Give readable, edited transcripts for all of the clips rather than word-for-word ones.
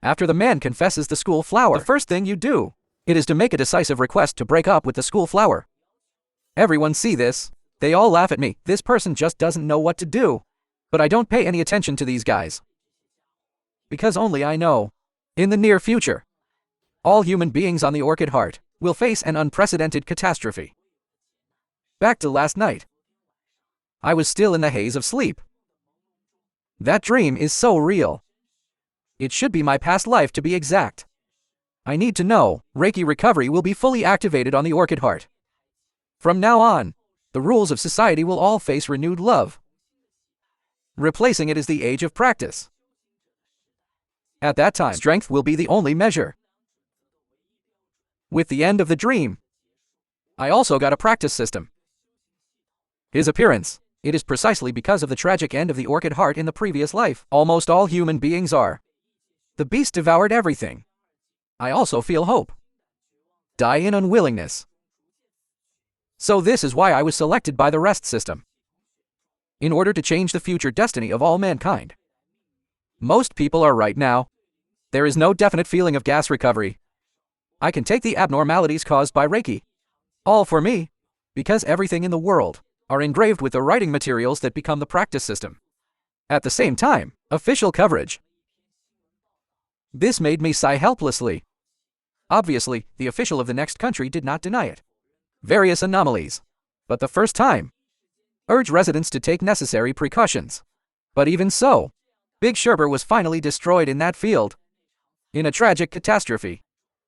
After the man confesses the school flower, the first thing you do, it is to make a decisive request to break up with the school flower. Everyone see this. They all laugh at me. This person just doesn't know what to do. But I don't pay any attention to these guys. Because only I know, in the near future, all human beings on the Orchid Heart will face an unprecedented catastrophe. Back to last night. I was still in the haze of sleep. That dream is so real. It should be my past life to be exact. I need to know, Reiki recovery will be fully activated on the Orchid Heart. From now on, the rules of society will all face renewed love. Replacing it is the age of practice. At that time, strength will be the only measure. With the end of the dream, I also got a practice system. His appearance, it is precisely because of the tragic end of the Orchid Heart in the previous life. Almost all human beings are. The beast devoured everything. I also feel hope. Die in unwillingness. So this is why I was selected by the rest system. In order to change the future destiny of all mankind. Most people are right now. There is no definite feeling of gas recovery. I can take the abnormalities caused by Reiki. All for me. Because everything in the world are engraved with the writing materials that become the practice system. At the same time, official coverage. This made me sigh helplessly. Obviously, the official of the next country did not deny it. Various anomalies. But the first time, urge residents to take necessary precautions. But even so, Big Sherber was finally destroyed in that field. In a tragic catastrophe.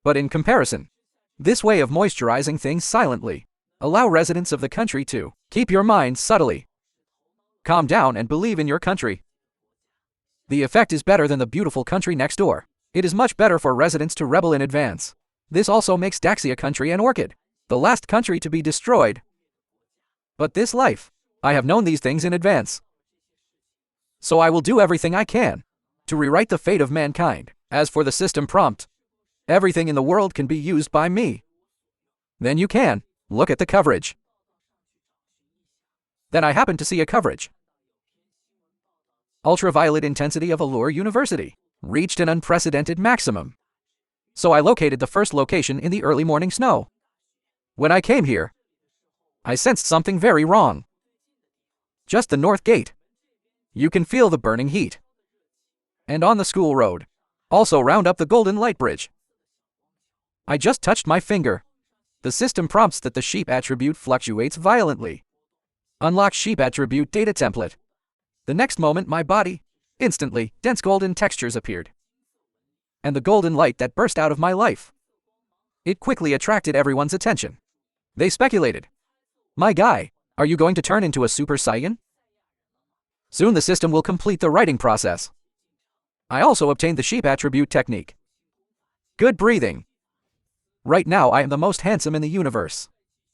But in comparison, this way of moisturizing things silently, allow residents of the country to keep your mind subtly. Calm down and believe in your country. The effect is better than the beautiful country next door. It is much better for residents to rebel in advance. This also makes Daxia country an orchid, the last country to be destroyed. But this life, I have known these things in advance. So I will do everything I can to rewrite the fate of mankind. As for the system prompt, everything in the world can be used by me. Then you can look at the coverage. Then I happened to see a coverage. Ultraviolet intensity of Allure University reached an unprecedented maximum. So I located the first location in the early morning snow. When I came here, I sensed something very wrong. Just the north gate. You can feel the burning heat. And on the school road, also round up the Golden Light Bridge. I just touched my finger. The system prompts that the sheep attribute fluctuates violently. Unlock sheep attribute data template. The next moment my body, instantly, dense golden textures appeared. And the golden light that burst out of my life. It quickly attracted everyone's attention. They speculated. My guy, are you going to turn into a Super Saiyan? Soon the system will complete the writing process. I also obtained the sheep attribute technique. Good breathing. Right now I am the most handsome in the universe.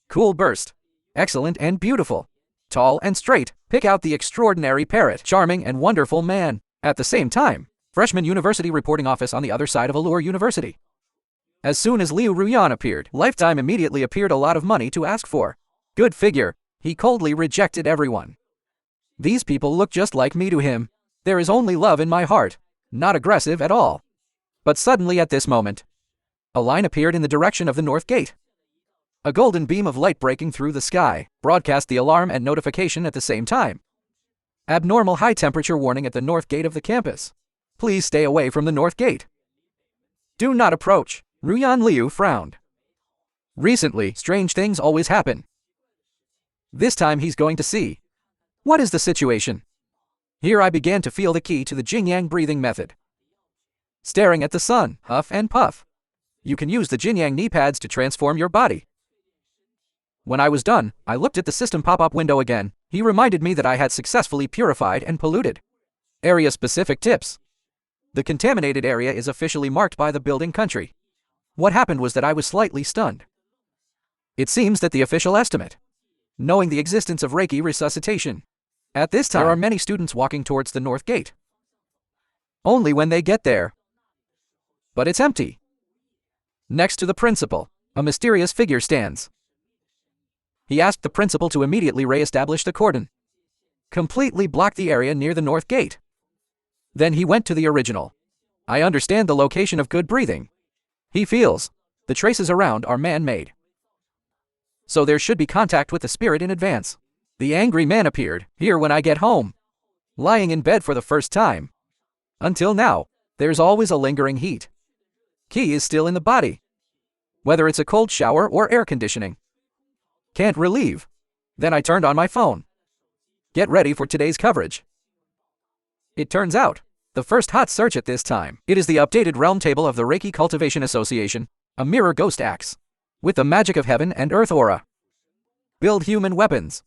Cool burst. Excellent and beautiful. Tall and straight. Pick out the extraordinary parrot. Charming and wonderful man. At the same time, freshman university reporting office on the other side of Allure University. As soon as Liu Ruyan appeared, Lifetime immediately appeared a lot of money to ask for. Good figure. He coldly rejected everyone. These people look just like me to him. There is only love in my heart. Not aggressive at all. But suddenly at this moment, a line appeared in the direction of the north gate. A golden beam of light breaking through the sky broadcast the alarm and notification at the same time. Abnormal high temperature warning at the north gate of the campus. Please stay away from the north gate. Do not approach. Ruyan Liu frowned. Recently, strange things always happen. This time he's going to see. What is the situation? Here I began to feel the key to the Jin-Yang breathing method. Staring at the sun, huff and puff. You can use the Jin-Yang knee pads to transform your body. When I was done, I looked at the system pop-up window again. He reminded me that I had successfully purified and polluted. Area-specific tips. The contaminated area is officially marked by the building country. What happened was that I was slightly stunned. It seems that the official estimate, knowing the existence of Reiki resuscitation, at this time there are many students walking towards the north gate. Only when they get there. But it's empty. Next to the principal, a mysterious figure stands. He asked the principal to immediately re-establish the cordon. Completely block the area near the north gate. Then he went to the original I understand the location of good breathing. He feels. The traces around are man-made. So there should be contact with the spirit in advance. The angry man appeared here when I get home, lying in bed for the first time. Until now, there's always a lingering heat. Ki is still in the body. Whether it's a cold shower or air conditioning. Can't relieve. Then I turned on my phone. Get ready for today's coverage. It turns out, the first hot search at this time, it is the updated realm table of the Reiki Cultivation Association, a mirror ghost axe, with the magic of heaven and earth aura. Build human weapons.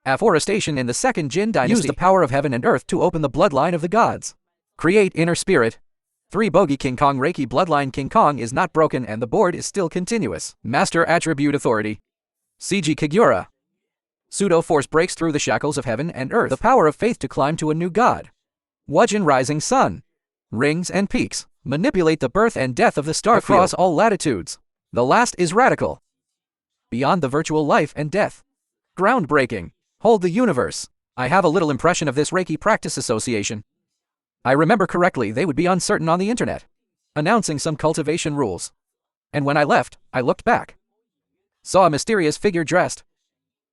Afforestation in the second Jin dynasty. Use the power of heaven and earth to open the bloodline of the gods. Create inner spirit. 3 Bogey King Kong Reiki bloodline. King Kong is not broken and the board is still continuous. Master attribute authority. CG Kagura. Pseudo force breaks through the shackles of heaven and earth. The power of faith to climb to a new god. Wujin rising sun. Rings and peaks. Manipulate the birth and death of the star across all latitudes. The last is radical. Beyond the virtual life and death. Groundbreaking. Hold the universe. I have a little impression of this Reiki Practice Association. I remember correctly they would be uncertain on the internet, announcing some cultivation rules. And when I left, I looked back. Saw a mysterious figure dressed.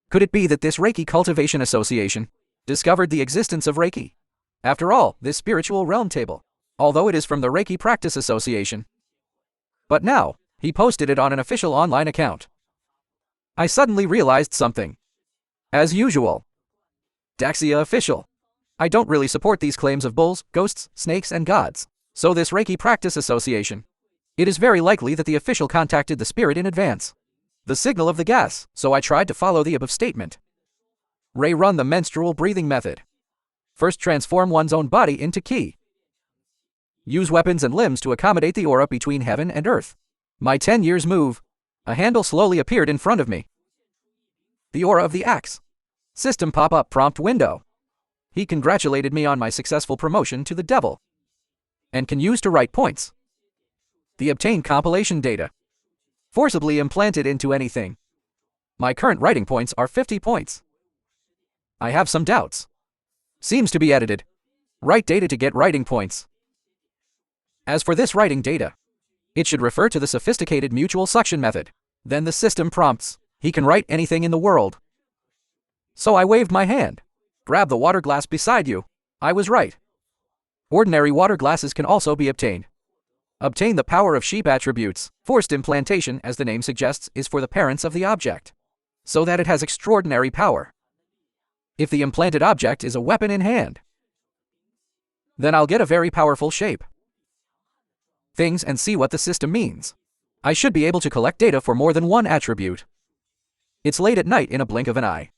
Could it be that this Reiki Cultivation Association discovered the existence of Reiki? After all, this spiritual realm table, although it is from the Reiki Practice Association. But now, he posted it on an official online account. I suddenly realized something. As usual. Daxia official. I don't really support these claims of bulls, ghosts, snakes, and gods. So this Reiki Practice Association. It is very likely that the official contacted the spirit in advance. The signal of the gas, so I tried to follow the above statement. Run the menstrual breathing method. First transform one's own body into Ki. Use weapons and limbs to accommodate the aura between heaven and earth. My 10 years move. A handle slowly appeared in front of me. The aura of the axe. System pop-up prompt window. He congratulated me on my successful promotion to the devil. And can use to write points. The obtained compilation data. Forcibly implanted into anything. My current writing points are 50 points. I have some doubts. Seems to be edited. Write data to get writing points. As for this writing data, it should refer to the sophisticated mutual suction method. Then the system prompts, he can write anything in the world. So I waved my hand. Grab the water glass beside you. I was right. Ordinary water glasses can also be obtained. Obtain the power of sheep attributes. Forced implantation, as the name suggests, is for the parents of the object, so that it has extraordinary power. If the implanted object is a weapon in hand, then I'll get a very powerful shape. Things and see what the system means. I should be able to collect data for more than one attribute. It's late at night in a blink of an eye.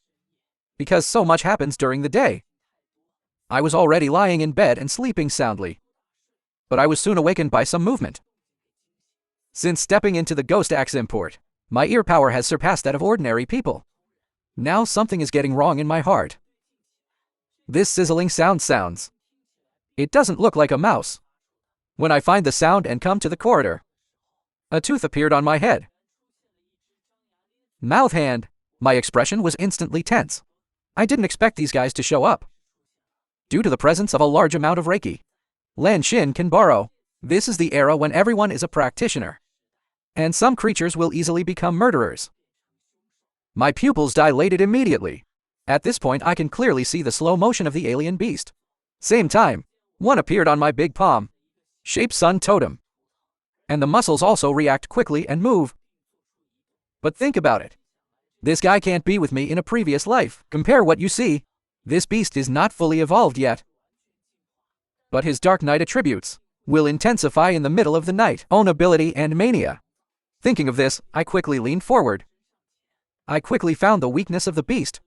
Because so much happens during the day. I was already lying in bed and sleeping soundly. But I was soon awakened by some movement. Since stepping into the ghost axe import, my ear power has surpassed that of ordinary people. Now something is getting wrong in my heart. This sizzling sounds. It doesn't look like a mouse. When I find the sound and come to the corridor, a tooth appeared on my head. Mouth hand. My expression was instantly tense. I didn't expect these guys to show up. Due to the presence of a large amount of Reiki, Lan Shin can borrow. This is the era when everyone is a practitioner. And some creatures will easily become murderers. My pupils dilated immediately. At this point I can clearly see the slow motion of the alien beast. Same time, one appeared on my big palm. Shape sun totem. And the muscles also react quickly and move. But think about it. This guy can't be with me in a previous life. Compare what you see. This beast is not fully evolved yet. But his dark night attributes will intensify in the middle of the night. Own ability and mania. Thinking of this, I quickly leaned forward. I quickly found the weakness of the beast.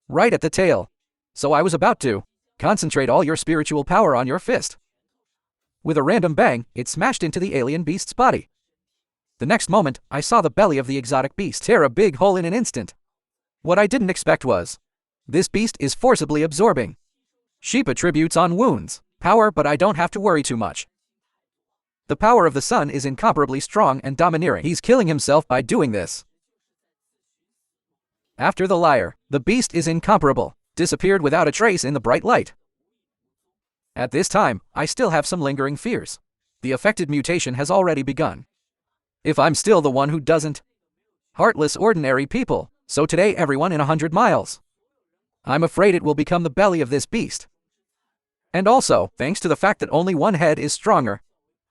Right at the tail. So I was about to concentrate all your spiritual power on your fist. With a random bang, it smashed into the alien beast's body. The next moment, I saw the belly of the exotic beast tear a big hole in an instant. What I didn't expect was, this beast is forcibly absorbing sheep attributes on wounds, power, but I don't have to worry too much. The power of the sun is incomparably strong and domineering. He's killing himself by doing this. After the liar, the beast is incomparable, disappeared without a trace in the bright light. At this time, I still have some lingering fears. The affected mutation has already begun. If I'm still the one who doesn't. Heartless ordinary people, so today everyone in 100 miles. I'm afraid it will become the belly of this beast. And also, thanks to the fact that only one head is stronger.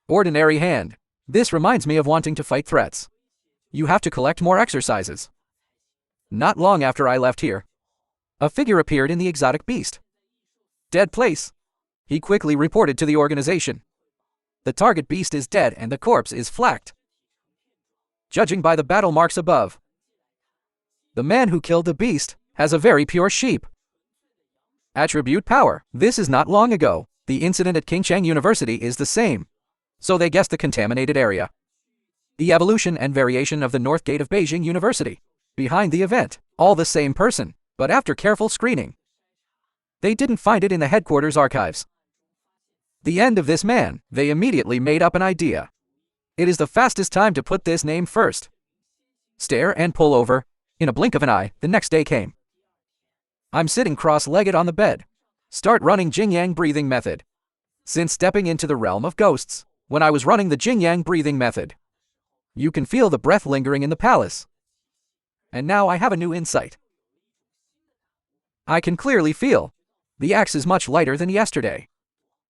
Ordinary hand. This reminds me of wanting to fight threats. You have to collect more exercises. Not long after I left here, a figure appeared in the exotic beast. Dead place. He quickly reported to the organization. The target beast is dead and the corpse is flacked. Judging by the battle marks above, the man who killed the beast has a very pure sheep. Attribute power. This is not long ago. The incident at Qingchang University is the same. So they guessed the contaminated area. The evolution and variation of the North Gate of Beijing University. Behind the event, all the same person, but after careful screening, they didn't find it in the headquarters archives. The end of this man, they immediately made up an idea. It is the fastest time to put this name first. Stare and pull over. In a blink of an eye, the next day came. I'm sitting cross-legged on the bed. Start running Jing-Yang breathing method. Since stepping into the realm of ghosts, when I was running the Jing-Yang breathing method, you can feel the breath lingering in the palace. And now I have a new insight. I can clearly feel the axe is much lighter than yesterday.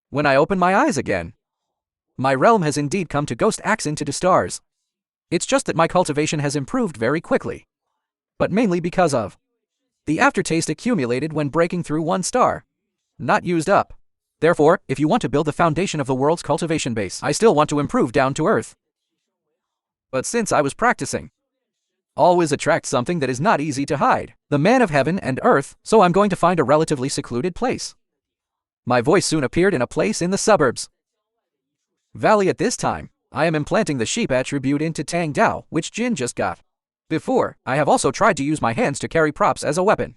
When I open my eyes again, my realm has indeed come to ghost axe into the stars. It's just that my cultivation has improved very quickly. But mainly because of the aftertaste accumulated when breaking through 1 star. Not used up. Therefore, if you want to build the foundation of the world's cultivation base, I still want to improve down to earth. But since I was practicing, always attract something that is not easy to hide. The man of heaven and earth, so I'm going to find a relatively secluded place. My voice soon appeared in a place in the suburbs. Valley at this time, I am implanting the sheep attribute into Tang Dao, which Jin just got. Before, I have also tried to use my hands to carry props as a weapon.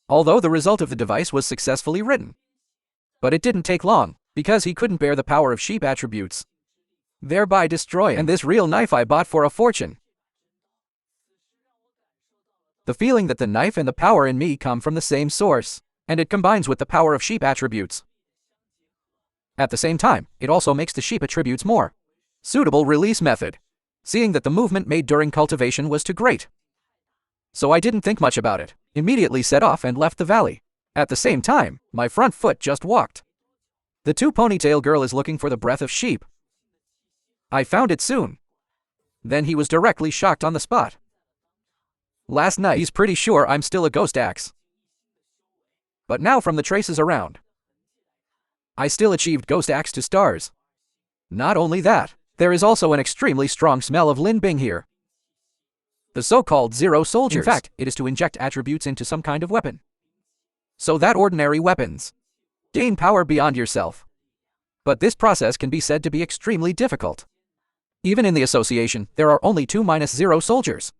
Although the result of the device was successfully written. But it didn't take long, because he couldn't bear the power of sheep attributes, thereby destroying this real knife I bought for a fortune. The feeling that the knife and the power in me come from the same source, and it combines with the power of sheep attributes. At the same time, it also makes the sheep attributes more suitable release method, seeing that the movement made during cultivation was too great. So I didn't think much about it, immediately set off and left the valley. At the same time, my front foot just walked. The 2 ponytail girl is looking for the breath of sheep. I found it soon. Then he was directly shocked on the spot. Last night he's pretty sure I'm still a ghost axe. But now from the traces around, I still achieved ghost axe to stars. Not only that, there is also an extremely strong smell of Lin Bing here. The so-called zero soldiers. In fact, it is to inject attributes into some kind of weapon, so that ordinary weapons gain power beyond yourself. But this process can be said to be extremely difficult. Even in the association, there are only 2-0 soldiers.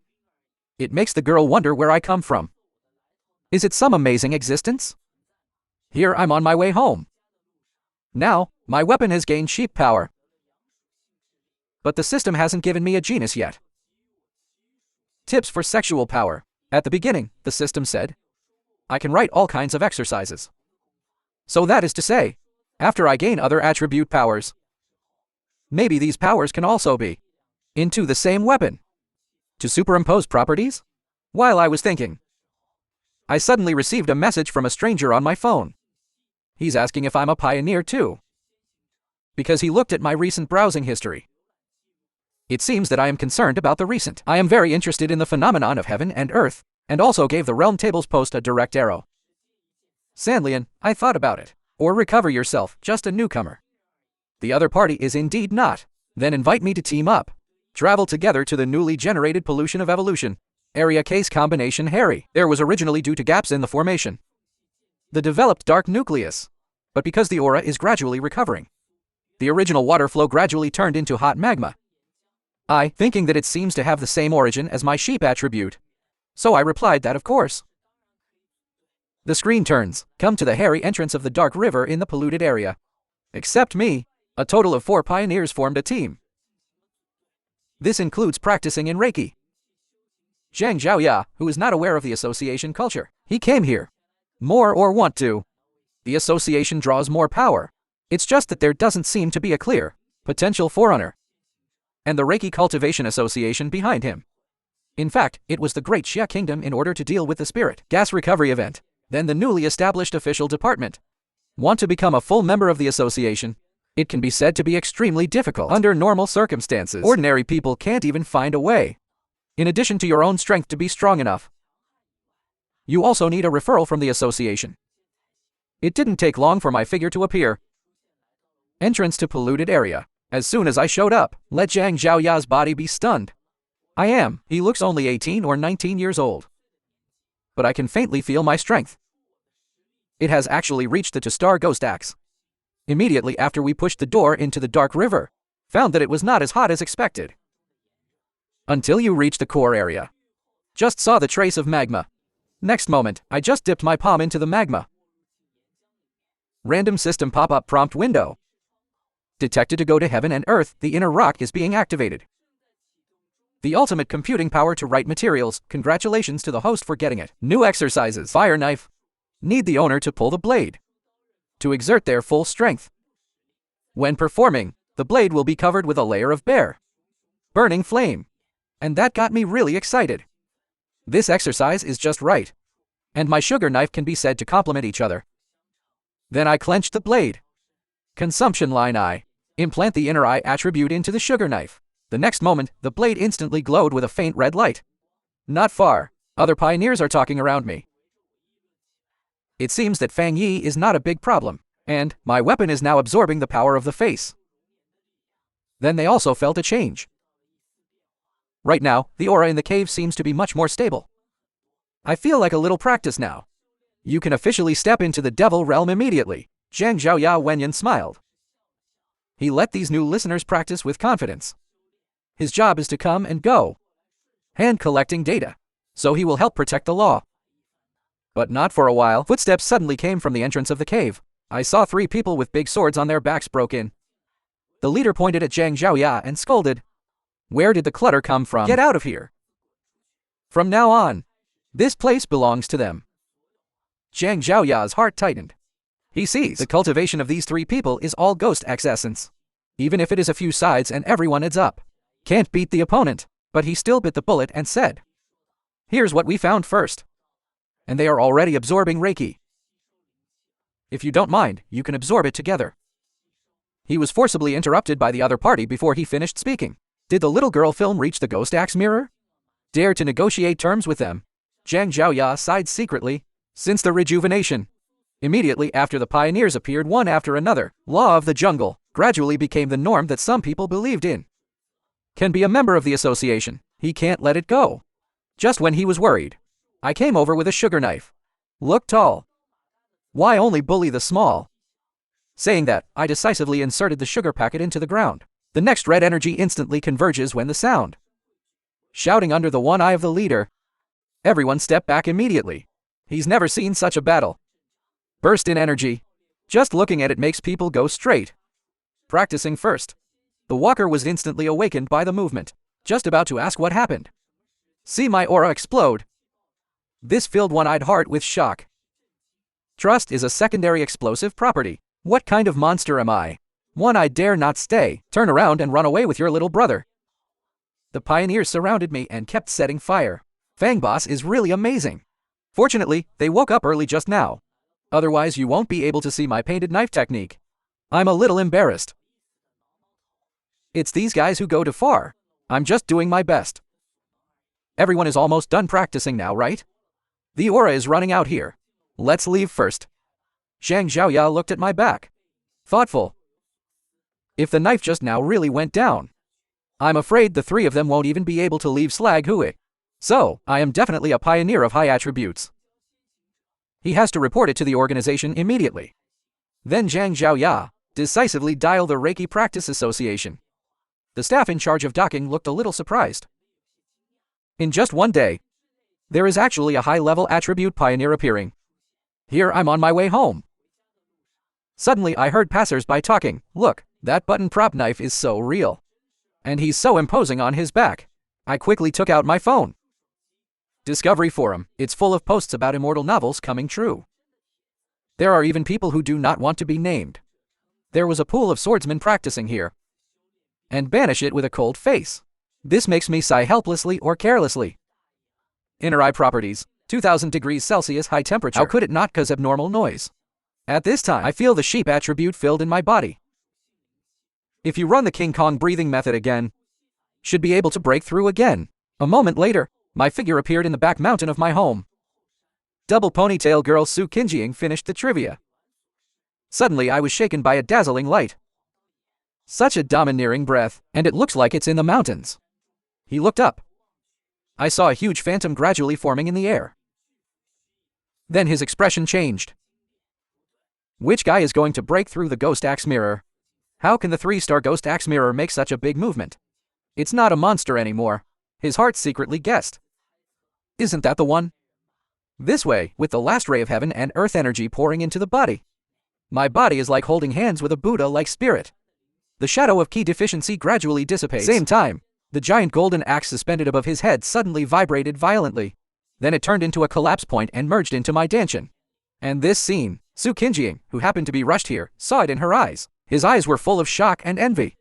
It makes the girl wonder where I come from. Is it some amazing existence? Here I'm on my way home. Now, my weapon has gained sheep power. But the system hasn't given me a genus yet. Tips for sexual power. At the beginning, the system said, I can write all kinds of exercises. So that is to say, after I gain other attribute powers, maybe these powers can also be into the same weapon. To superimpose properties? While I was thinking, I suddenly received a message from a stranger on my phone. He's asking if I'm a pioneer too, because he looked at my recent browsing history. It seems that I am concerned about the recent. I am very interested in the phenomenon of heaven and earth, and also gave the Realm Tables post a direct arrow. Sandlian, I thought about it. Or recover yourself, just a newcomer. The other party is indeed not. Then invite me to team up. Travel together to the newly generated pollution of evolution. Area case combination Harry. There was originally due to gaps in the formation. The developed dark nucleus. But because the aura is gradually recovering, the original water flow gradually turned into hot magma. I, thinking that it seems to have the same origin as my sheep attribute. So I replied that of course. The screen turns, come to the hairy entrance of the dark river in the polluted area. Except me, a total of 4 pioneers formed a team. This includes practicing in Reiki. Zhang Zhaoya, who is not aware of the association culture, he came here. More or want to. The association draws more power. It's just that there doesn't seem to be a clear potential forerunner, and the Reiki Cultivation Association behind him. In fact, it was the Great Xia Kingdom in order to deal with the spirit gas recovery event, then the newly established official department. Want to become a full member of the association? It can be said to be extremely difficult under normal circumstances. Ordinary people can't even find a way. In addition to your own strength to be strong enough, you also need a referral from the association. It didn't take long for my figure to appear. Entrance to polluted area. As soon as I showed up, let Zhang Zhaoya's body be stunned. I am. He looks only 18 or 19 years old. But I can faintly feel my strength. It has actually reached the two-star ghost axe. Immediately after we pushed the door into the dark river, found that it was not as hot as expected. Until you reach the core area. Just saw the trace of magma. Next moment, I just dipped my palm into the magma. Random system pop-up prompt window. Detected to go to heaven and earth, the inner rock is being activated. The ultimate computing power to write materials. Congratulations to the host for getting it. New exercises. Fire knife. Need the owner to pull the blade to exert their full strength. When performing, the blade will be covered with a layer of bare, burning flame. And that got me really excited. This exercise is just right. And my sugar knife can be said to complement each other. Then I clenched the blade. Consumption line eye. Implant the inner eye attribute into the sugar knife. The next moment, the blade instantly glowed with a faint red light. Not far. Other pioneers are talking around me. It seems that Fang Yi is not a big problem, and my weapon is now absorbing the power of the face. Then they also felt a change. Right now, the aura in the cave seems to be much more stable. I feel like a little practice now. You can officially step into the devil realm immediately. Zhang Zhaoya Wenyan smiled. He let these new listeners practice with confidence. His job is to come and go, hand collecting data, so he will help protect the law. But not for a while. Footsteps suddenly came from the entrance of the cave. I saw 3 people with big swords on their backs broke in. The leader pointed at Zhang Zhaoya and scolded. Where did the clutter come from? Get out of here. From now on, this place belongs to them. Zhang Zhaoya's heart tightened. He sees the cultivation of these 3 people is all ghost X essence. Even if it is a few sides and everyone adds up. Can't beat the opponent, but he still bit the bullet and said, here's what we found first. And they are already absorbing Reiki. If you don't mind, you can absorb it together. He was forcibly interrupted by the other party before he finished speaking. Did the little girl film reach the ghost axe mirror? Dare to negotiate terms with them? Zhang Zhaoya sighed secretly. Since the rejuvenation. Immediately after the pioneers appeared one after another, law of the jungle gradually became the norm that some people believed in. Can be a member of the association. He can't let it go. Just when he was worried, I came over with a sugar knife. Look tall. Why only bully the small? Saying that, I decisively inserted the sugar packet into the ground. The next red energy instantly converges when the sound. Shouting under the one eye of the leader. Everyone stepped back immediately. He's never seen such a battle. Burst in energy. Just looking at it makes people go straight. Practicing first. The walker was instantly awakened by the movement. Just about to ask what happened. See my aura explode. This filled one-eyed heart with shock. Trust is a secondary explosive property. What kind of monster am I? One-eyed dare not stay. Turn around and run away with your little brother. The pioneers surrounded me and kept setting fire. Fang Boss is really amazing. Fortunately, they woke up early just now. Otherwise you won't be able to see my painted knife technique. I'm a little embarrassed. It's these guys who go too far. I'm just doing my best. Everyone is almost done practicing now, right? The aura is running out here. Let's leave first. Zhang Zhaoya looked at my back. Thoughtful. If the knife just now really went down, I'm afraid the 3 of them won't even be able to leave Slag Hui. So, I am definitely a pioneer of high attributes. He has to report it to the organization immediately. Then Zhang Zhaoya decisively dialed the Reiki Practice Association. The staff in charge of docking looked a little surprised. In just one day, there is actually a high-level attribute pioneer appearing. Here I'm on my way home. Suddenly I heard passers-by talking. Look, that button prop knife is so real. And he's so imposing on his back. I quickly took out my phone. Discovery forum. It's full of posts about immortal novels coming true. There are even people who do not want to be named. There was a pool of swordsmen practicing here. and banish it with a cold face. This makes me sigh helplessly or carelessly. Inner eye properties, 2000 degrees Celsius high temperature. How could it not cause abnormal noise? At this time, I feel the sheep attribute filled in my body. If you run the King Kong breathing method again, should be able to break through again. A moment later, my figure appeared in the back mountain of my home. Double ponytail girl Su Kinjing finished the trivia. Suddenly I was shaken by a dazzling light. Such a domineering breath, and it looks like it's in the mountains. He looked up. I saw a huge phantom gradually forming in the air. Then his expression changed. Which guy is going to break through the ghost axe mirror? How can the 3-star ghost axe mirror make such a big movement? It's not a monster anymore. His heart secretly guessed. Isn't that the one? This way, with the last ray of heaven and earth energy pouring into the body. My body is like holding hands with a Buddha-like spirit. The shadow of ki deficiency gradually dissipates. Same time, the giant golden axe suspended above his head suddenly vibrated violently. Then it turned into a collapse point and merged into my danchin. And this scene, Su Kinjing, who happened to be rushed here, saw it in her eyes. His eyes were full of shock and envy.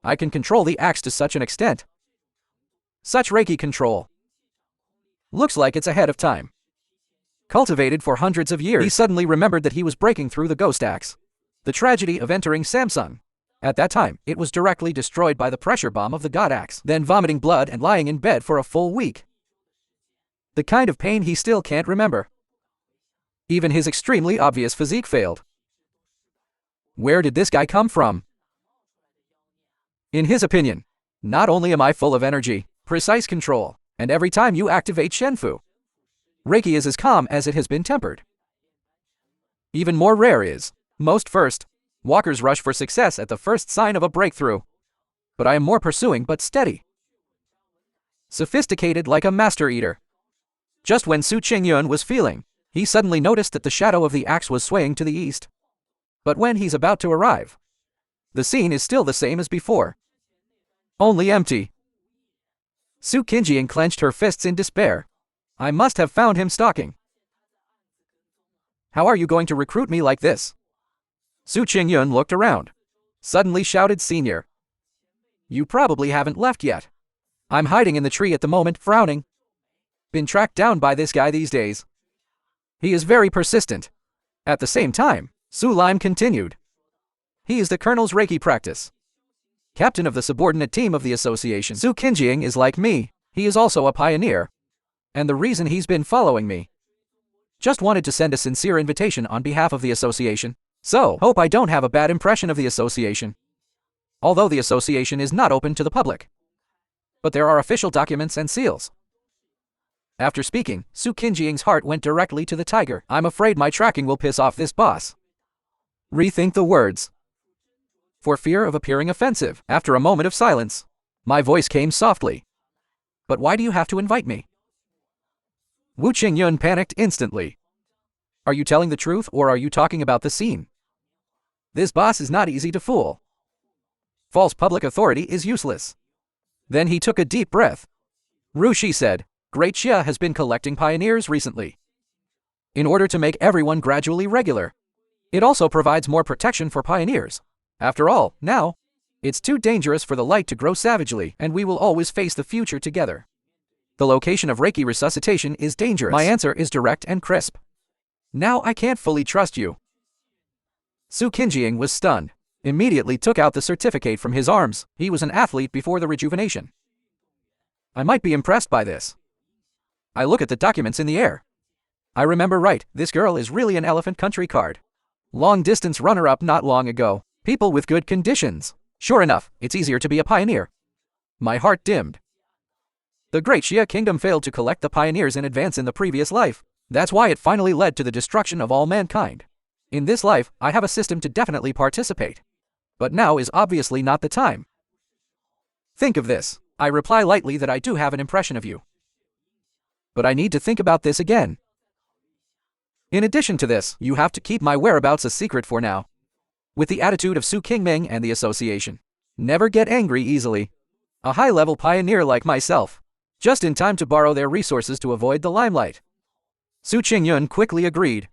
I can control the axe to such an extent. Such Reiki control. Looks like it's ahead of time. Cultivated for hundreds of years, he suddenly remembered that he was breaking through the ghost axe. The tragedy of entering Samsung. At that time, it was directly destroyed by the pressure bomb of the god axe, then vomiting blood and lying in bed for a full week. The kind of pain he still can't remember. Even his extremely obvious physique failed. Where did this guy come from? In his opinion, not only am I full of energy, precise control, and every time you activate Shenfu, Reiki is as calm as it has been tempered. Even more rare is, most first, walkers rush for success at the first sign of a breakthrough. But I am more pursuing but steady. Sophisticated like a master eater. Just when Su Qingyun was feeling, he suddenly noticed that the shadow of the axe was swaying to the east. But when he's about to arrive, the scene is still the same as before. Only empty. Su Kinjing clenched her fists in despair. I must have found him stalking. How are you going to recruit me like this? Su Qingyun looked around. Suddenly shouted Senior. You probably haven't left yet. I'm hiding in the tree at the moment, frowning. Been tracked down by this guy these days. He is very persistent. At the same time, Su Lime continued. He is the Colonel's Reiki practice. Captain of the subordinate team of the association. Su Kinjing is like me. He is also a pioneer. And the reason he's been following me. Just wanted to send a sincere invitation on behalf of the association. So, hope I don't have a bad impression of the association. Although the association is not open to the public. But there are official documents and seals. After speaking, Su Kinjing's heart went directly to the tiger. I'm afraid my tracking will piss off this boss. Rethink the words. For fear of appearing offensive, after a moment of silence, my voice came softly. But why do you have to invite me? Wu Qingyun panicked instantly. Are you telling the truth or are you talking about the scene? This boss is not easy to fool. False public authority is useless. Then he took a deep breath. Ru Shi said, Great Xia has been collecting pioneers recently. In order to make everyone gradually regular. It also provides more protection for pioneers. After all, now, it's too dangerous for the light to grow savagely, and we will always face the future together. The location of Reiki resuscitation is dangerous. My answer is direct and crisp. Now I can't fully trust you. Su Kinjing was stunned. Immediately took out the certificate from his arms. He was an athlete before the rejuvenation. I might be impressed by this. I look at the documents in the air. I remember right, this girl is really an elephant country card. Long-distance runner-up not long ago. People with good conditions. Sure enough, it's easier to be a pioneer. My heart dimmed. The Great Xia Kingdom failed to collect the pioneers in advance in the previous life. That's why it finally led to the destruction of all mankind. In this life, I have a system to definitely participate. But now is obviously not the time. Think of this. I reply lightly that I do have an impression of you. But I need to think about this again. In addition to this, you have to keep my whereabouts a secret for now. With the attitude of Su Qingming and the association. Never get angry easily. A high-level pioneer like myself. Just in time to borrow their resources to avoid the limelight. Su Qingyun quickly agreed.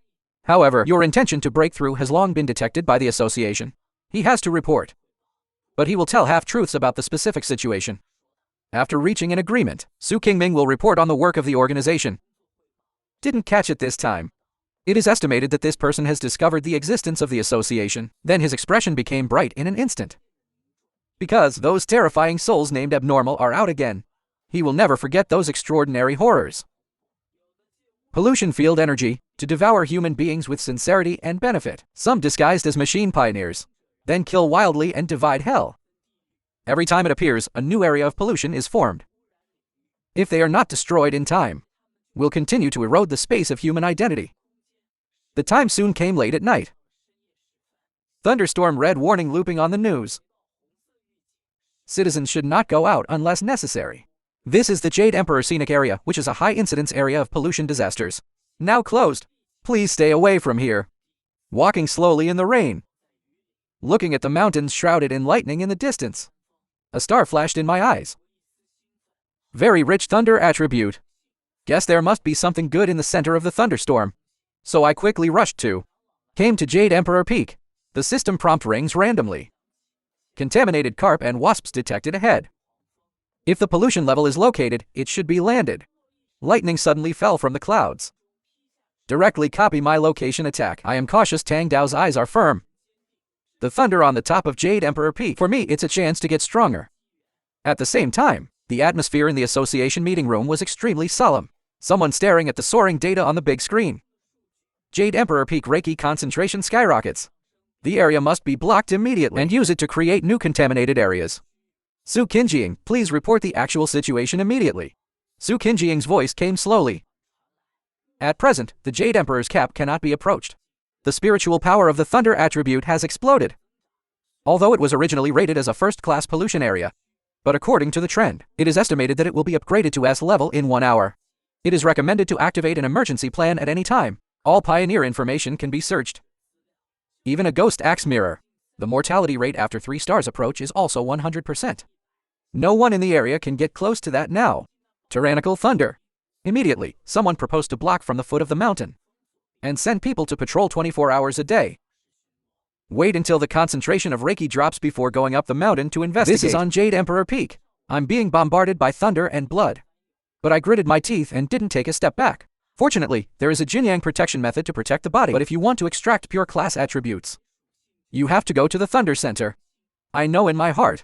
However, your intention to break through has long been detected by the association. He has to report. but he will tell half-truths about the specific situation. After reaching an agreement, Su Qingming will report on the work of the organization. Didn't catch it this time. It is estimated that this person has discovered the existence of the association, then his expression became bright in an instant. Because those terrifying souls named abnormal are out again. He will never forget those extraordinary horrors. Pollution field energy, to devour human beings with sincerity and benefit, some disguised as machine pioneers, then kill wildly and divide hell. Every time it appears, a new area of pollution is formed. If they are not destroyed in time, will continue to erode the space of human identity. The time soon came late at night. Thunderstorm red warning looping on the news. Citizens should not go out unless necessary. This is the Jade Emperor Scenic Area, which is a high-incidence area of pollution disasters. Now closed. Please stay away from here. Walking slowly in the rain. Looking at the mountains shrouded in lightning in the distance. A star flashed in my eyes. Very rich thunder attribute. Guess there must be something good in the center of the thunderstorm. So I quickly rushed to. Came to Jade Emperor Peak. The system prompt rings randomly. Contaminated carp and wasps detected ahead. If the pollution level is located, it should be landed. Lightning suddenly fell from the clouds. Directly copy my location attack. I am cautious. Tang Dao's eyes are firm. The thunder on the top of Jade Emperor Peak. For me, it's a chance to get stronger. At the same time, the atmosphere in the association meeting room was extremely solemn. Someone staring at the soaring data on the big screen. Jade Emperor Peak Reiki concentration skyrockets. The area must be blocked immediately and use it to create new contaminated areas. Su Qinjiang, please report the actual situation immediately. Su Qinjiang's voice came slowly. At present, the Jade Emperor's cap cannot be approached. The spiritual power of the thunder attribute has exploded. Although it was originally rated as a first-class pollution area, but according to the trend, it is estimated that it will be upgraded to S level in 1 hour. It is recommended to activate an emergency plan at any time. All pioneer information can be searched. Even a ghost axe mirror. The mortality rate after 3 stars approach is also 100%. No one in the area can get close to that now. Tyrannical thunder. Immediately, someone proposed to block from the foot of the mountain and send people to patrol 24 hours a day. Wait until the concentration of Reiki drops before going up the mountain to investigate. This is on Jade Emperor Peak. I'm being bombarded by thunder and blood. But I gritted my teeth and didn't take a step back. Fortunately, there is a Jinyang protection method to protect the body, but if you want to extract pure class attributes, you have to go to the Thunder Center. I know in my heart.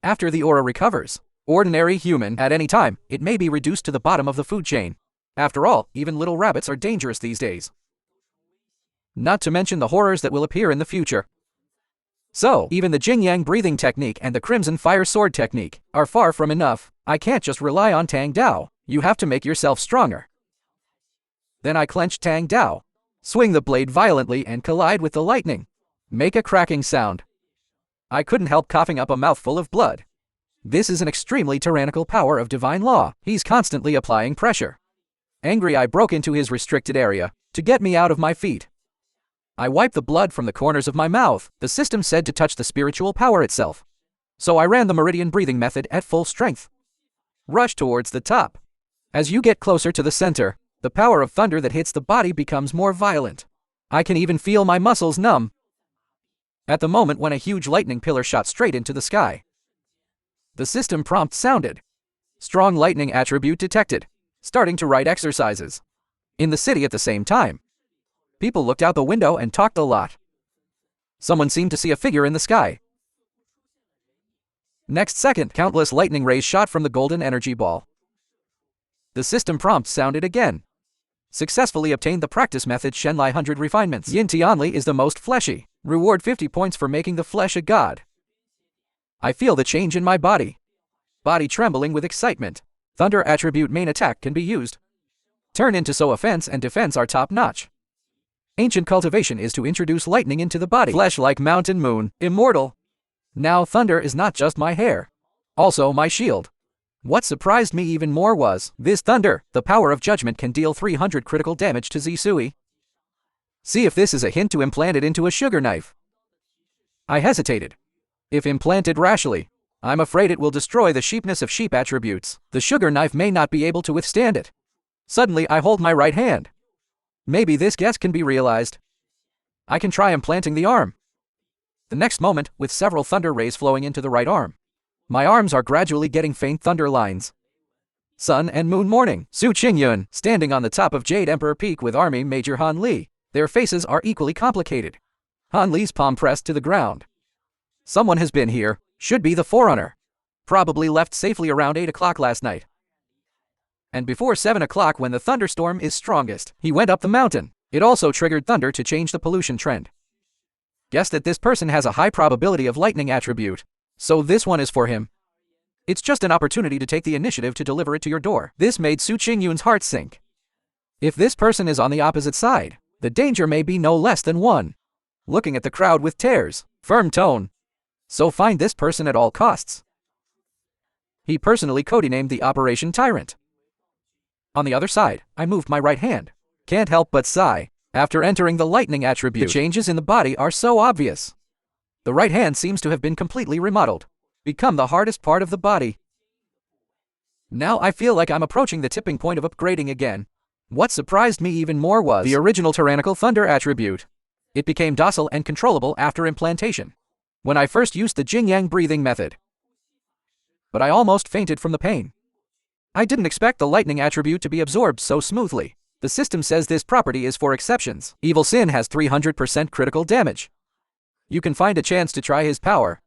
After the aura recovers, ordinary human, at any time, it may be reduced to the bottom of the food chain. After all, even little rabbits are dangerous these days. Not to mention the horrors that will appear in the future. So, even the Jinyang breathing technique and the Crimson Fire Sword technique are far from enough. I can't just rely on Tang Dao. You have to make yourself stronger. Then I clench Tang Dao, swing the blade violently and collide with the lightning. Make a cracking sound. I couldn't help coughing up a mouthful of blood. This is an extremely tyrannical power of divine law. He's constantly applying pressure. Angry, I broke into his restricted area to get me out of my feet. I wiped the blood from the corners of my mouth. The system said to touch the spiritual power itself. So I ran the meridian breathing method at full strength. Rush towards the top. As you get closer to the center, the power of thunder that hits the body becomes more violent. I can even feel my muscles numb. At the moment when a huge lightning pillar shot straight into the sky. The system prompt sounded. Strong lightning attribute detected. Starting to write exercises. In the city at the same time. People looked out the window and talked a lot. Someone seemed to see a figure in the sky. Next second, countless lightning rays shot from the golden energy ball. The system prompt sounded again. Successfully obtained the practice method Shenlai 100 refinements. Yin Tianli is the most fleshy. Reward 50 points for making the flesh a god. I feel the change in my body. Body trembling with excitement. Thunder attribute main attack can be used. Turn into so offense and defense are top notch. Ancient cultivation is to introduce lightning into the body. Flesh like mountain moon. Immortal. Now thunder is not just my hair. Also my shield. What surprised me even more was, this thunder, the power of judgment can deal 300 critical damage to Zisui. See if this is a hint to implant it into a sugar knife. I hesitated. If implanted rashly, I'm afraid it will destroy the sheepness of sheep attributes. The sugar knife may not be able to withstand it. Suddenly I hold my right hand. Maybe this guess can be realized. I can try implanting the arm. The next moment, with several thunder rays flowing into the right arm. My arms are gradually getting faint thunder lines. Sun and moon morning. Su Qingyun, standing on the top of Jade Emperor Peak with Army Major Han Li. Their faces are equally complicated. Han Li's palm pressed to the ground. Someone has been here, should be the Forerunner. Probably left safely around 8 o'clock last night. And before 7 o'clock when the thunderstorm is strongest, he went up the mountain. It also triggered thunder to change the pollution trend. Guess that this person has a high probability of lightning attribute. So this one is for him. It's just an opportunity to take the initiative to deliver it to your door. This made Su Qingyun's heart sink. If this person is on the opposite side, the danger may be no less than 1. Looking at the crowd with tears, firm tone. So find this person at all costs. He personally codenamed the Operation Tyrant. On the other side, I moved my right hand. Can't help but sigh. After entering the lightning attribute, the changes in the body are so obvious. The right hand seems to have been completely remodeled, become the hardest part of the body. Now I feel like I'm approaching the tipping point of upgrading again. What surprised me even more was the original tyrannical thunder attribute. It became docile and controllable after implantation, when I first used the Jing-Yang breathing method. But I almost fainted from the pain. I didn't expect the lightning attribute to be absorbed so smoothly. The system says this property is for exceptions. Evil Sin has 300% critical damage. You can find a chance to try his power.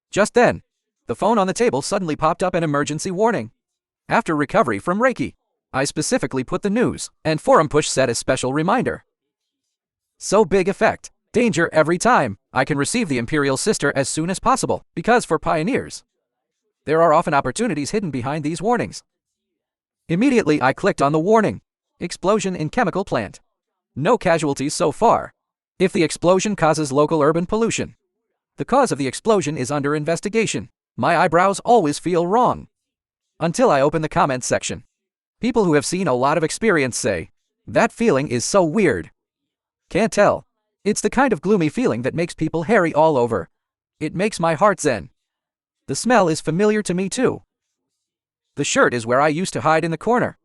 Just then, the phone on the table suddenly popped up an emergency warning. After recovery from Reiki, I specifically put the news and forum push set as special reminder. So big effect. Danger every time. I can receive the Imperial Sister as soon as possible, because for pioneers, there are often opportunities hidden behind these warnings. Immediately I clicked on the warning. Explosion in chemical plant. No casualties so far. If the explosion causes local urban pollution, the cause of the explosion is under investigation. My eyebrows always feel wrong. Until I open the comments section. People who have seen a lot of experience say, that feeling is so weird. Can't tell. It's the kind of gloomy feeling that makes people hairy all over. It makes my heart zen. The smell is familiar to me too. The shirt is where I used to hide in the corner.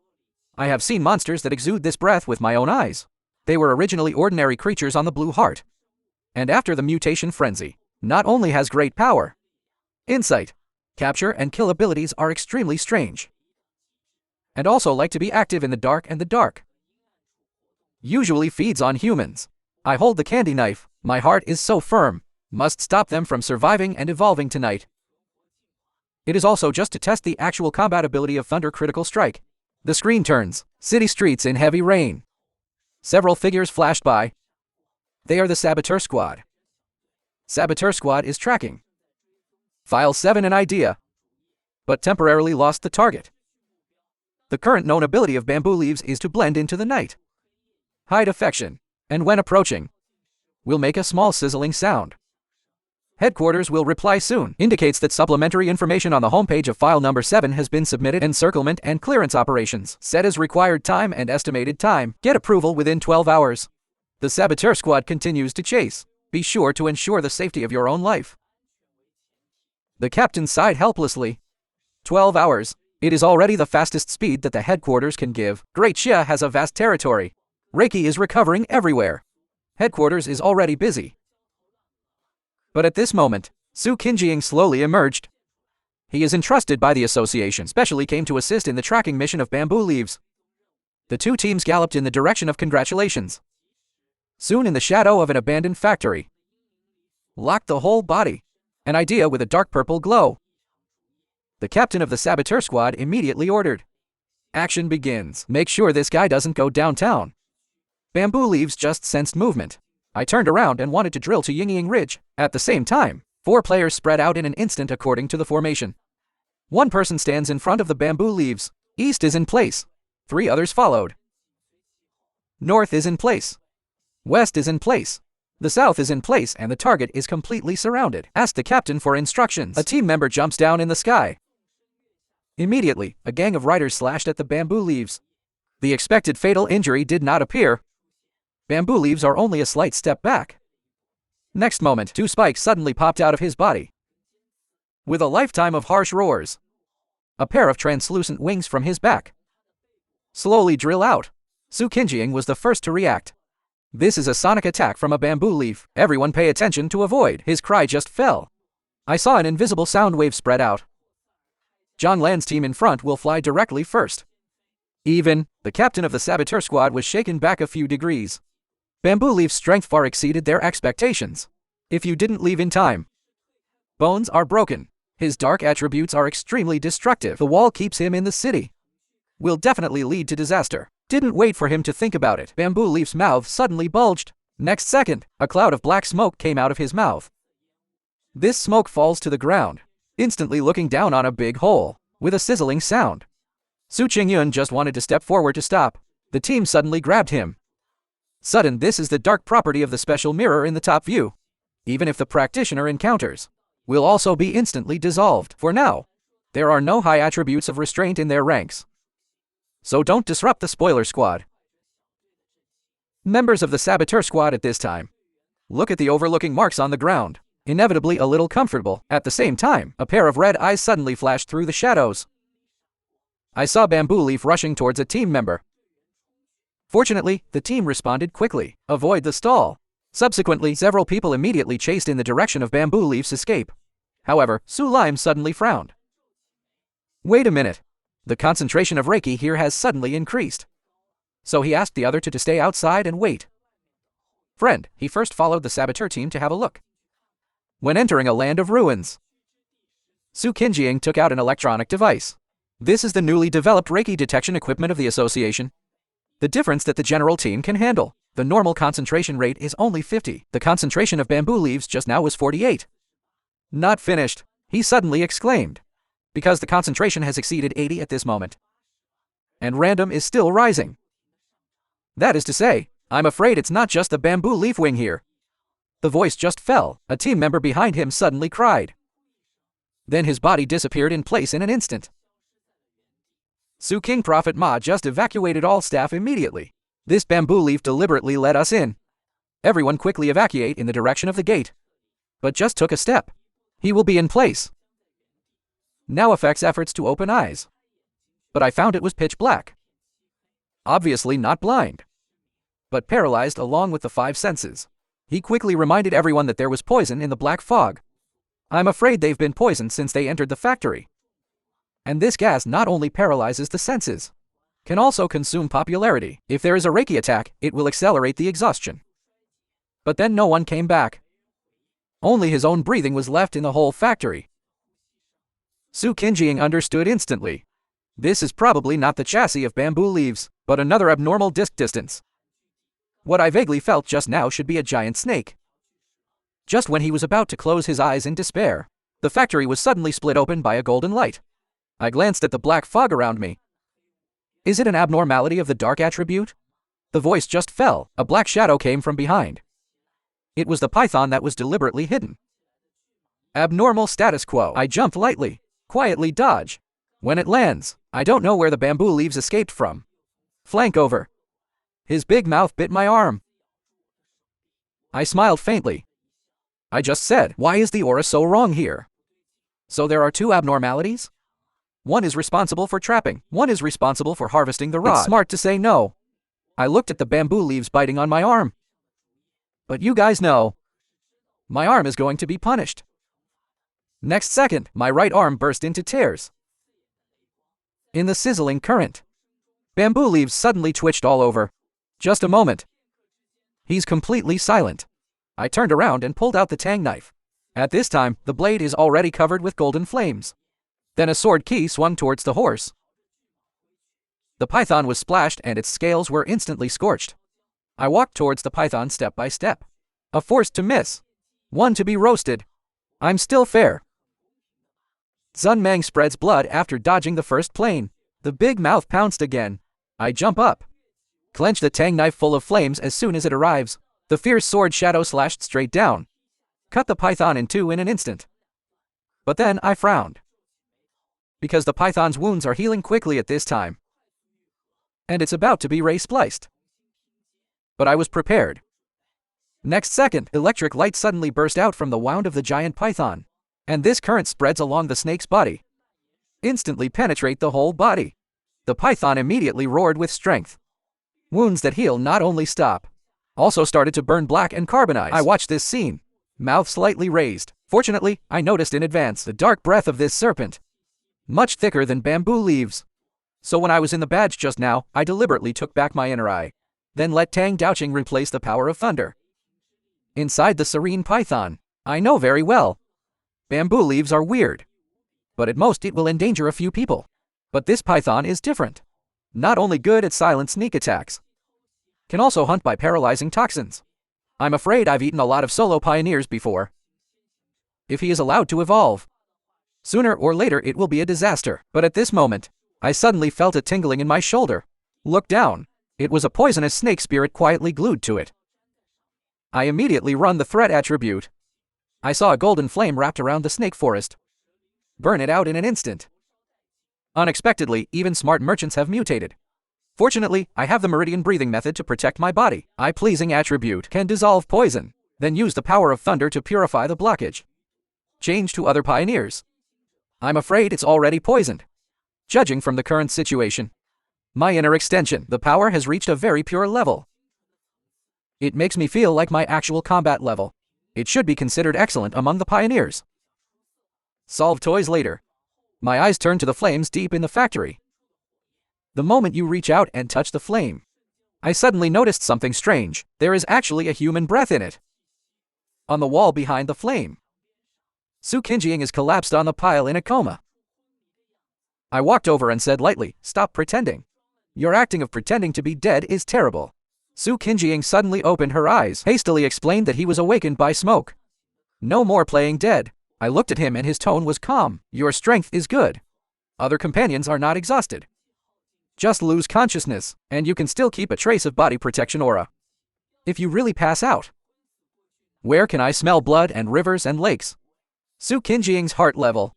I have seen monsters that exude this breath with my own eyes. They were originally ordinary creatures on the Blue Heart. And after the mutation frenzy, not only has great power, insight, capture and kill abilities are extremely strange. And also like to be active in the dark and the dark. Usually feeds on humans. I hold the candy knife, my heart is so firm, must stop them from surviving and evolving tonight. It is also just to test the actual combat ability of Thunder Critical Strike. The screen turns, city streets in heavy rain. Several figures flashed by. They are the Saboteur Squad. Saboteur Squad is tracking. File 7 an idea, but temporarily lost the target. The current known ability of Bamboo Leaves is to blend into the night. Hide affection, and when approaching, will make a small sizzling sound. Headquarters will reply soon. Indicates that supplementary information on the homepage of file number 7 has been submitted. Encirclement and clearance operations. Set as required time and estimated time. Get approval within 12 hours. The Saboteur Squad continues to chase. Be sure to ensure the safety of your own life. The captain sighed helplessly. 12 hours. It is already the fastest speed that the headquarters can give. Great Xia has a vast territory. Reiki is recovering everywhere. Headquarters is already busy. But at this moment, Su Qingying slowly emerged. He is entrusted by the association, specially came to assist in the tracking mission of Bamboo Leaves. The two teams galloped in the direction of congratulations. Soon in the shadow of an abandoned factory. Locked the whole body. An idea with a dark purple glow. The captain of the Saboteur Squad immediately ordered. Action begins. Make sure this guy doesn't go downtown. Bamboo Leaves just sensed movement. I turned around and wanted to drill to Yingying Ridge. At the same time, 4 players spread out in an instant according to the formation. 1 person stands in front of the Bamboo Leaves. East is in place. 3 others followed. North is in place. West is in place. The south is in place and the target is completely surrounded. Ask the captain for instructions. A team member jumps down in the sky. Immediately, a gang of riders slashed at the Bamboo Leaves. The expected fatal injury did not appear. Bamboo Leaves are only a slight step back. Next moment, 2 spikes suddenly popped out of his body. With a lifetime of harsh roars. A pair of translucent wings from his back. Slowly drill out. Su Qingying was the first to react. This is a sonic attack from a bamboo leaf. Everyone pay attention to avoid. His cry just fell. I saw an invisible sound wave spread out. Zhang Lan's team in front will fly directly first. Even, the captain of the saboteur squad was shaken back a few degrees. Bamboo leaf's strength far exceeded their expectations. If you didn't leave in time, bones are broken. His dark attributes are extremely destructive. The wall keeps him in the city. Will definitely lead to disaster. Didn't wait for him to think about it. Bamboo leaf's mouth suddenly bulged. Next second, a cloud of black smoke came out of his mouth. This smoke falls to the ground, instantly looking down on a big hole, with a sizzling sound. Su Qingyun just wanted to step forward to stop. The team suddenly grabbed him. Sudden, this is the dark property of the special mirror in the top view. Even if the practitioner encounters, will also be instantly dissolved. For now, there are no high attributes of restraint in their ranks. So don't disrupt the spoiler squad. Members of the saboteur squad at this time. Look at the overlooking marks on the ground. Inevitably a little comfortable. At the same time, a pair of red eyes suddenly flashed through the shadows. I saw Bamboo Leaf rushing towards a team member. Fortunately, the team responded quickly. Avoid the stall. Subsequently, several people immediately chased in the direction of Bamboo Leaf's escape. However, Su Lime suddenly frowned. Wait a minute. The concentration of Reiki here has suddenly increased. So he asked the other two to stay outside and wait. Friend, he first followed the saboteur team to have a look. When entering a land of ruins, Su Qinjiang took out an electronic device. This is the newly developed Reiki detection equipment of the association. The difference that the general team can handle. The normal concentration rate is only 50. The concentration of bamboo leaves just now was 48. Not finished, he suddenly exclaimed, because the concentration has exceeded 80 at this moment. And random is still rising. That is to say, I'm afraid it's not just the bamboo leaf wing here. The voice just fell. A team member behind him suddenly cried. Then his body disappeared in place in an instant. Su King Prophet Ma just evacuated all staff immediately. This bamboo leaf deliberately let us in. Everyone quickly evacuate in the direction of the gate. But just took a step. He will be in place. Now affects efforts to open eyes. But I found it was pitch black. Obviously not blind, but paralyzed along with the 5 senses. He quickly reminded everyone that there was poison in the black fog. I'm afraid they've been poisoned since they entered the factory. And this gas not only paralyzes the senses, can also consume popularity. If there is a Reiki attack, it will accelerate the exhaustion. But then no one came back. Only his own breathing was left in the whole factory. Su Qinjiang understood instantly. This is probably not the chassis of bamboo leaves, but another abnormal disk distance. What I vaguely felt just now should be a giant snake. Just when he was about to close his eyes in despair, the factory was suddenly split open by a golden light. I glanced at the black fog around me. Is it an abnormality of the dark attribute? The voice just fell. A black shadow came from behind. It was the python that was deliberately hidden. Abnormal status quo. I jumped lightly, quietly dodge. When it lands, I don't know where the bamboo leaves escaped from. Flank over. His big mouth bit my arm. I smiled faintly. I just said, why is the aura so wrong here? So there are 2 abnormalities? One is responsible for trapping, one is responsible for harvesting the rod. It's smart to say no. I looked at the bamboo leaves biting on my arm. But you guys know, my arm is going to be punished. Next second, my right arm burst into tears. In the sizzling current, bamboo leaves suddenly twitched all over. Just a moment. He's completely silent. I turned around and pulled out the tang knife. At this time, the blade is already covered with golden flames. Then a sword key swung towards the horse. The python was splashed and its scales were instantly scorched. I walked towards the python step by step. A force to miss. One to be roasted. I'm still fair. Zun Mang spreads blood after dodging the first plane. The big mouth pounced again. I jump up. Clench the tang knife full of flames as soon as it arrives. The fierce sword shadow slashed straight down. Cut the python in 2 in an instant. But then I frowned. Because the python's wounds are healing quickly at this time. And it's about to be ray-spliced. But I was prepared. Next second, electric light suddenly burst out from the wound of the giant python. And this current spreads along the snake's body. Instantly penetrate the whole body. The python immediately roared with strength. Wounds that heal not only stop, also started to burn black and carbonize. I watched this scene, mouth slightly raised. Fortunately, I noticed in advance the dark breath of this serpent, much thicker than bamboo leaves. So when I was in the badge just now, I deliberately took back my inner eye, then let Tang Daoqing replace the power of thunder. Inside the serene python, I know very well, bamboo leaves are weird, but at most it will endanger a few people. But this python is different. Not only good at silent sneak attacks, can also hunt by paralyzing toxins. I'm afraid I've eaten a lot of solo pioneers before. If he is allowed to evolve, sooner or later it will be a disaster. But at this moment, I suddenly felt a tingling in my shoulder. Looked down. It was a poisonous snake spirit quietly glued to it. I immediately run the threat attribute. I saw a golden flame wrapped around the snake forest. Burn it out in an instant. Unexpectedly, even smart merchants have mutated. Fortunately, I have the meridian breathing method to protect my body. Eye-pleasing attribute can dissolve poison, then use the power of thunder to purify the blockage. Change to other pioneers. I'm afraid it's already poisoned. Judging from the current situation, my inner extension, the power has reached a very pure level. It makes me feel like my actual combat level. It should be considered excellent among the pioneers. Solve toys later. My eyes turn to the flames deep in the factory. The moment you reach out and touch the flame, I suddenly noticed something strange. There is actually a human breath in it. On the wall behind the flame, Su Qinjiang is collapsed on the pile in a coma. I walked over and said lightly, "Stop pretending. Your acting of pretending to be dead is terrible." Su Qinjiang suddenly opened her eyes, hastily explained that he was awakened by smoke. "No more playing dead." I looked at him and his tone was calm. "Your strength is good. Other companions are not exhausted. Just lose consciousness, and you can still keep a trace of body protection aura. If you really pass out, where can I smell blood and rivers and lakes?" Su Qinjiang's heart level.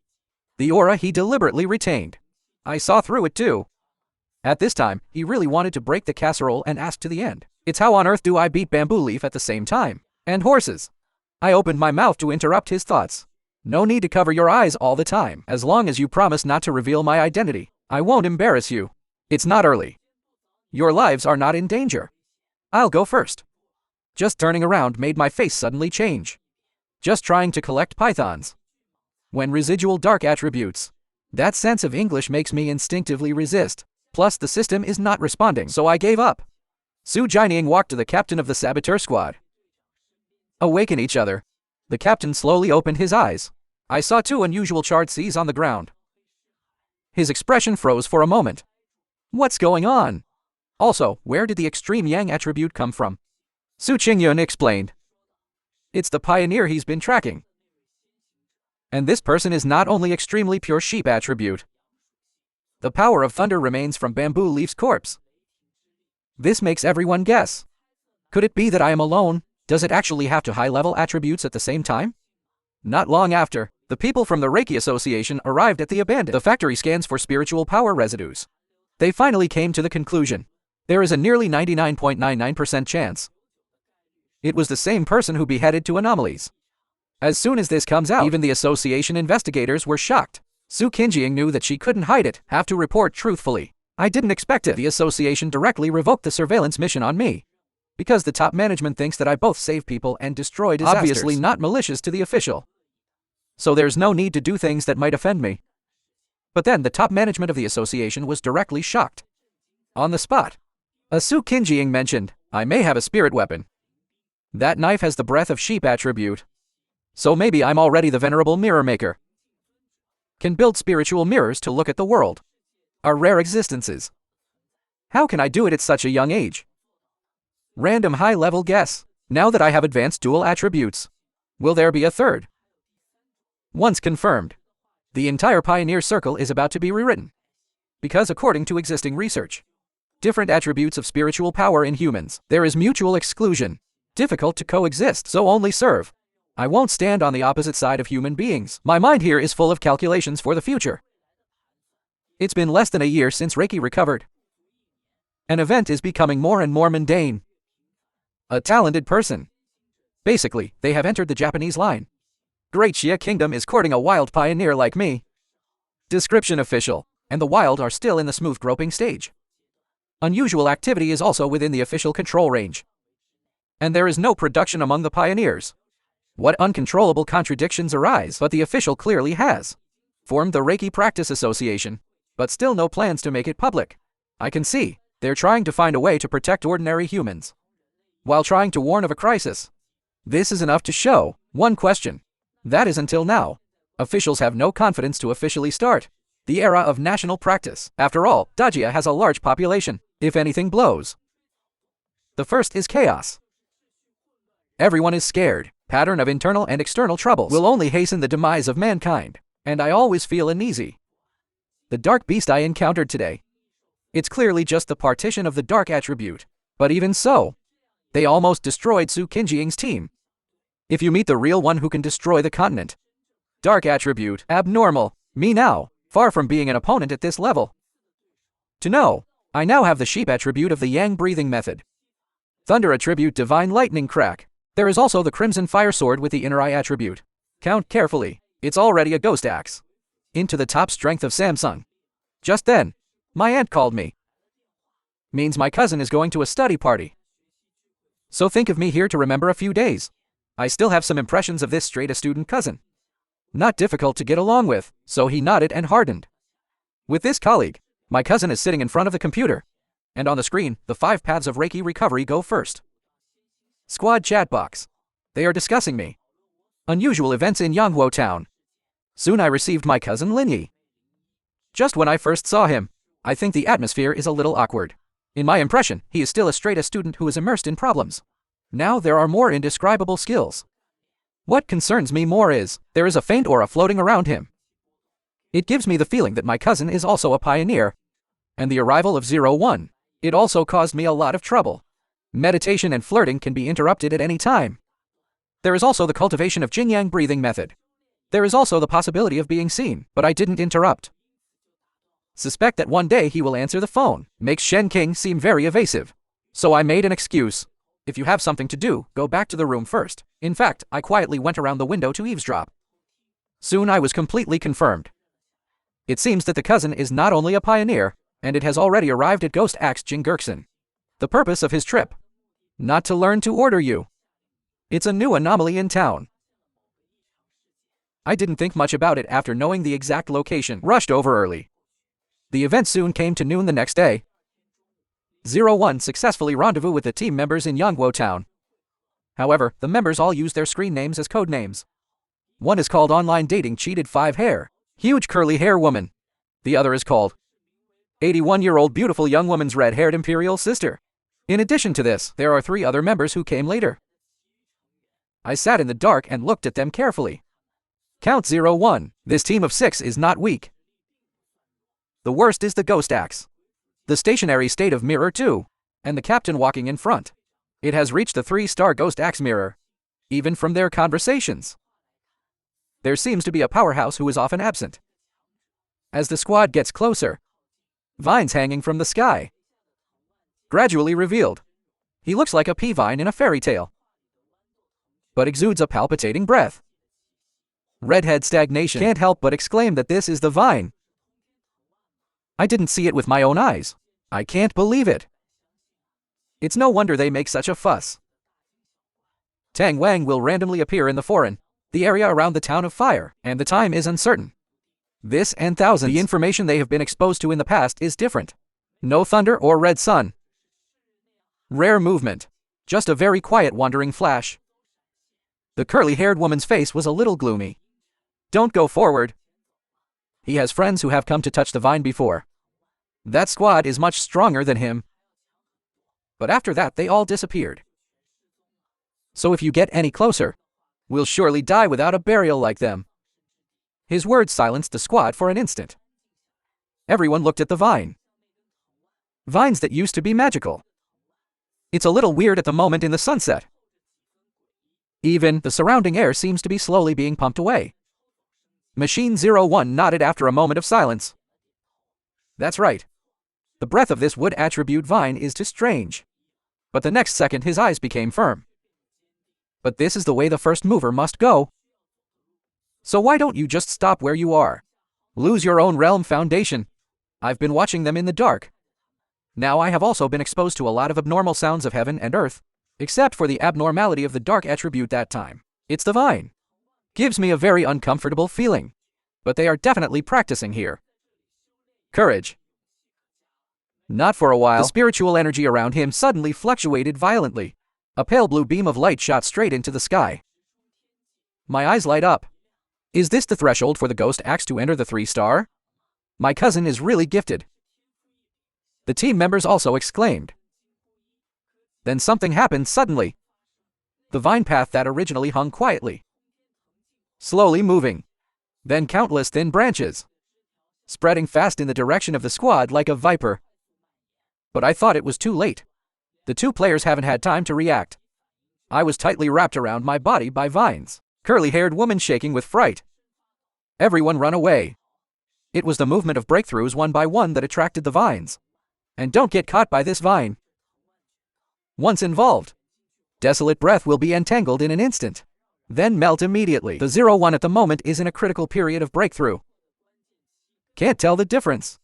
The aura he deliberately retained. I saw through it too. At this time, he really wanted to break the casserole and ask to the end. It's how on earth do I beat bamboo leaf at the same time? And horses. I opened my mouth to interrupt his thoughts. No need to cover your eyes all the time. As long as you promise not to reveal my identity, I won't embarrass you. It's not early. Your lives are not in danger. I'll go first. Just turning around made my face suddenly change. Just trying to collect pythons. When residual dark attributes. That sense of English makes me instinctively resist. Plus the system is not responding, so I gave up. Su Jining walked to the captain of the saboteur squad. Awaken each other. The captain slowly opened his eyes. I saw two unusual charred Cs on the ground. His expression froze for a moment. What's going on? Also, where did the extreme yang attribute come from? Su Qingyun explained. It's the pioneer he's been tracking. And this person is not only extremely pure sheep attribute. The power of thunder remains from bamboo leaf's corpse. This makes everyone guess. Could it be that I am alone? Does it actually have to high-level attributes at the same time? Not long after, the people from the Reiki Association arrived at the abandoned. The factory scans for spiritual power residues. They finally came to the conclusion. There is a nearly 99.99% chance. It was the same person who beheaded two anomalies. As soon as this comes out, even the association investigators were shocked. Su Qinjiang knew that she couldn't hide it, have to report truthfully. I didn't expect it. The association directly revoked the surveillance mission on me. Because the top management thinks that I both save people and destroy disasters. Obviously not malicious to the official. So there's no need to do things that might offend me. But then the top management of the association was directly shocked. On the spot. Su Qinjiang mentioned, I may have a spirit weapon. That knife has the breath of sheep attribute. So maybe I'm already the venerable mirror maker. Can build spiritual mirrors to look at the world. Are rare existences. How can I do it at such a young age? Random high-level guess. Now that I have advanced dual attributes, will there be a third? Once confirmed, the entire Pioneer Circle is about to be rewritten. Because according to existing research, different attributes of spiritual power in humans, there is mutual exclusion, difficult to coexist, so only serve. I won't stand on the opposite side of human beings. My mind here is full of calculations for the future. It's been less than a year since Reiki recovered. An event is becoming more and more mundane. A talented person. Basically, they have entered the Japanese line. Great Xia Kingdom is courting a wild pioneer like me. Description official, and the wild are still in the smooth groping stage. Unusual activity is also within the official control range. and there is no production among the pioneers. What uncontrollable contradictions arise? But the official clearly has formed the Reiki Practice Association, but still no plans to make it public. I can see they're trying to find a way to protect ordinary humans, while trying to warn of a crisis. This is enough to show one question. That is, until now, officials have no confidence to officially start the era of national practice. After all, Dajia has a large population. If anything blows, the first is chaos. Everyone is scared. Pattern of internal and external troubles will only hasten the demise of mankind, and I always feel uneasy. The dark beast I encountered today, it's clearly just the partition of the dark attribute, but even so, they almost destroyed Su Qinjiang's team. If you meet the real one who can destroy the continent, dark attribute, abnormal, me now, far from being an opponent at this level. To know, I now have the sheep attribute of the yang breathing method. Thunder attribute divine lightning crack. There is also the crimson fire sword with the inner eye attribute. Count carefully, it's already a ghost axe. Into the top strength of Samsung. Just then, my aunt called me. Means my cousin is going to a study party. So think of me here to remember a few days. I still have some impressions of this straight a student cousin. Not difficult to get along with, so he nodded and hardened. With this colleague, my cousin is sitting in front of the computer, and on the screen, the 5 paths of Reiki recovery go first. Squad chat box. They are discussing me. Unusual events in Yanghuo town. Soon I received my cousin Linyi. Just when I first saw him, I think the atmosphere is a little awkward. In my impression, he is still a straight a student who is immersed in problems. Now there are more indescribable skills. What concerns me more is, there is a faint aura floating around him. It gives me the feeling that my cousin is also a pioneer. And the arrival of 01, it also caused me a lot of trouble. Meditation and flirting can be interrupted at any time. There is also the cultivation of Jin-Yang breathing method. There is also the possibility of being seen, but I didn't interrupt. Suspect that one day he will answer the phone. Makes Shen King seem very evasive. So I made an excuse. If you have something to do, go back to the room first. In fact, I quietly went around the window to eavesdrop. Soon I was completely confirmed. It seems that the cousin is not only a pioneer, and it has already arrived at Ghost Axe Jingurksen. The purpose of his trip? Not to learn to order you. It's a new anomaly in town. I didn't think much about it after knowing the exact location. Rushed over early. The event soon came to noon the next day. 01 successfully rendezvous with the team members in Yanghuo town. However, the members all use their screen names as code names. One is called Online Dating Cheated 5 Hair, Huge Curly Hair Woman. The other is called 81-year-old Beautiful Young Woman's Red-Haired Imperial Sister. In addition to this, there are 3 other members who came later. I sat in the dark and looked at them carefully. Count 01. This team of 6 is not weak. The worst is the Ghost Axe. The stationary state of Mirror 2, and the captain walking in front. It has reached the 3-star Ghost Axe Mirror, even from their conversations. There seems to be a powerhouse who is often absent. As the squad gets closer, vines hanging from the sky. Gradually revealed. He looks like a pea vine in a fairy tale, but exudes a palpitating breath. Redhead Stagnation can't help but exclaim that this is the vine. I didn't see it with my own eyes. I can't believe it. It's no wonder they make such a fuss. Tang Wang will randomly appear in the foreign, the area around the town of fire, and the time is uncertain. This and thousands. The information they have been exposed to in the past is different. No thunder or red sun. Rare movement. Just a very quiet wandering flash. The curly-haired woman's face was a little gloomy. Don't go forward. He has friends who have come to touch the vine before. That squad is much stronger than him. But after that they all disappeared. So if you get any closer, we'll surely die without a burial like them. His words silenced the squad for an instant. Everyone looked at the vine. Vines that used to be magical. It's a little weird at the moment in the sunset. Even the surrounding air seems to be slowly being pumped away. Machine 01 nodded after a moment of silence. That's right. The breath of this wood attribute vine is too strange. But the next second his eyes became firm. But this is the way the first mover must go. So why don't you just stop where you are? Lose your own realm foundation. I've been watching them in the dark. Now I have also been exposed to a lot of abnormal sounds of heaven and earth. Except for the abnormality of the dark attribute that time. It's the vine. Gives me a very uncomfortable feeling. But they are definitely practicing here. Courage. Not for a while. The spiritual energy around him suddenly fluctuated violently. A pale blue beam of light shot straight into the sky. My eyes light up. Is this the threshold for the ghost axe to enter the 3-star? My cousin is really gifted. The team members also exclaimed. Then something happened suddenly. The vine path that originally hung quietly. Slowly moving. Then countless thin branches. Spreading fast in the direction of the squad like a viper. But I thought it was too late. The 2 players haven't had time to react. I was tightly wrapped around my body by vines. Curly-haired woman shaking with fright. Everyone run away. It was the movement of breakthroughs one by one that attracted the vines. And don't get caught by this vine. Once involved, desolate breath will be entangled in an instant. Then melt immediately. The 0-1 at the moment is in a critical period of breakthrough. Can't tell the difference.